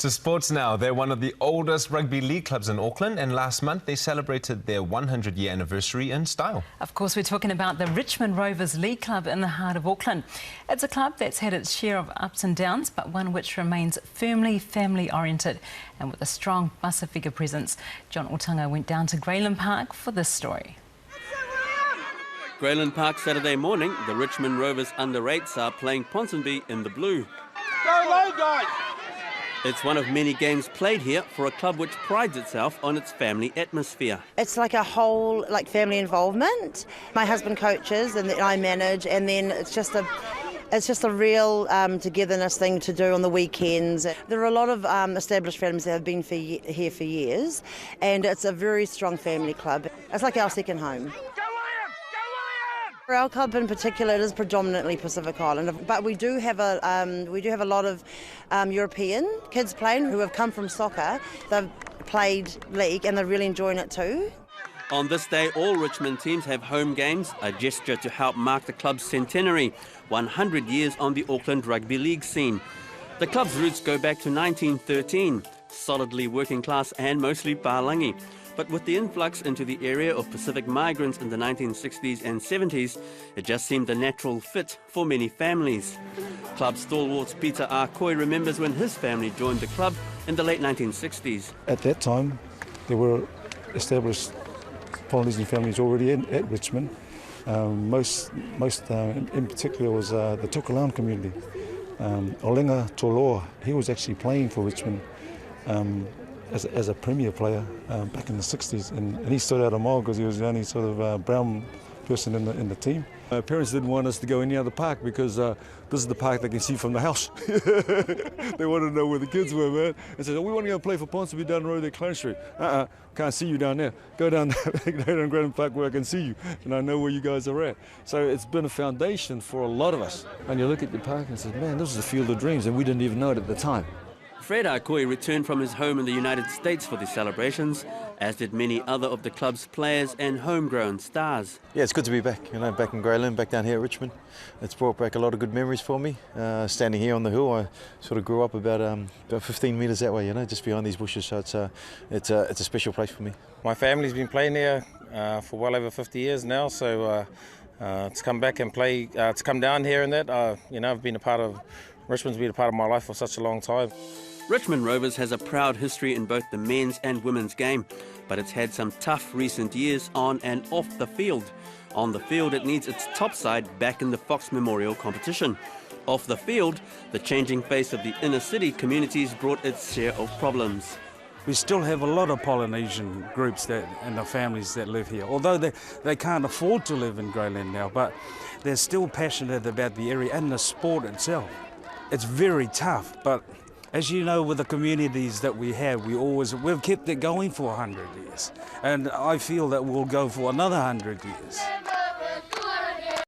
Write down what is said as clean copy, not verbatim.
To sports now. They're one of the oldest rugby league clubs in Auckland, and last month they celebrated their 100-year anniversary in style. Of course, we're talking about the Richmond Rovers League Club in the heart of Auckland. It's a club that's had its share of ups and downs, but one which remains firmly family-oriented and with a strong Pasifika presence. John Otanga went down to Grayland Park for this story. Grayland Park Saturday morning, the Richmond Rovers under-8s are playing Ponsonby in the blue. Go low, guys! It's one of many games played here for a club which prides itself on its family atmosphere. It's like a whole family involvement. My husband coaches and I manage, and then it's just a real togetherness thing to do on the weekends. There are a lot of established families that have been here for years, and it's a very strong family club. It's like our second home. For our club in particular, it is predominantly Pacific Island, but we do have a lot of European kids playing who have come from soccer. They've played league and they're really enjoying it too. On this day, all Richmond teams have home games, a gesture to help mark the club's centenary, 100 years on the Auckland Rugby League scene. The club's roots go back to 1913, solidly working class and mostly Palangi. But with the influx into the area of Pacific migrants in the 1960s and 70s, it just seemed a natural fit for many families. Club stalwart Peter R. Coy remembers when his family joined the club in the late 1960s. At that time, there were established Polynesian families already at Richmond. Most in particular was the Tukalan community. Olenga Toloa, he was actually playing for Richmond as a premier player back in the 60s, and he stood out a mile because he was the only sort of brown person in the team. My parents didn't want us to go any other park because this is the park they can see from the house. They wanted to know where the kids were, man. And said, we want to go play for Ponsonby down the road at Clarence Street. Can't see you down there. Go down Grayland Park where I can see you, and I know where you guys are at. So it's been a foundation for a lot of us. And you look at the park and say, man, this is a field of dreams, and we didn't even know it at the time. Fred Akoi returned from his home in the United States for the celebrations, as did many other of the club's players and homegrown stars. Yeah, it's good to be back, back in Grayland, back down here at Richmond. It's brought back a lot of good memories for me. Standing here on the hill, I sort of grew up about 15 metres that way, just behind these bushes, so it's a special place for me. My family's been playing here for well over 50 years now, so to come back and play, to come down here and that, I've been Richmond's been a part of my life for such a long time. Richmond Rovers has a proud history in both the men's and women's game, but it's had some tough recent years on and off the field. On the field, it needs its top side back in the Fox Memorial competition. Off the field, the changing face of the inner city communities brought its share of problems. We still have a lot of Polynesian groups and the families that live here, although they can't afford to live in Grayland now, but they're still passionate about the area and the sport itself. It's very tough, but as you know, with the communities that we have, we've kept it going for 100 years. And I feel that we'll go for another 100 years.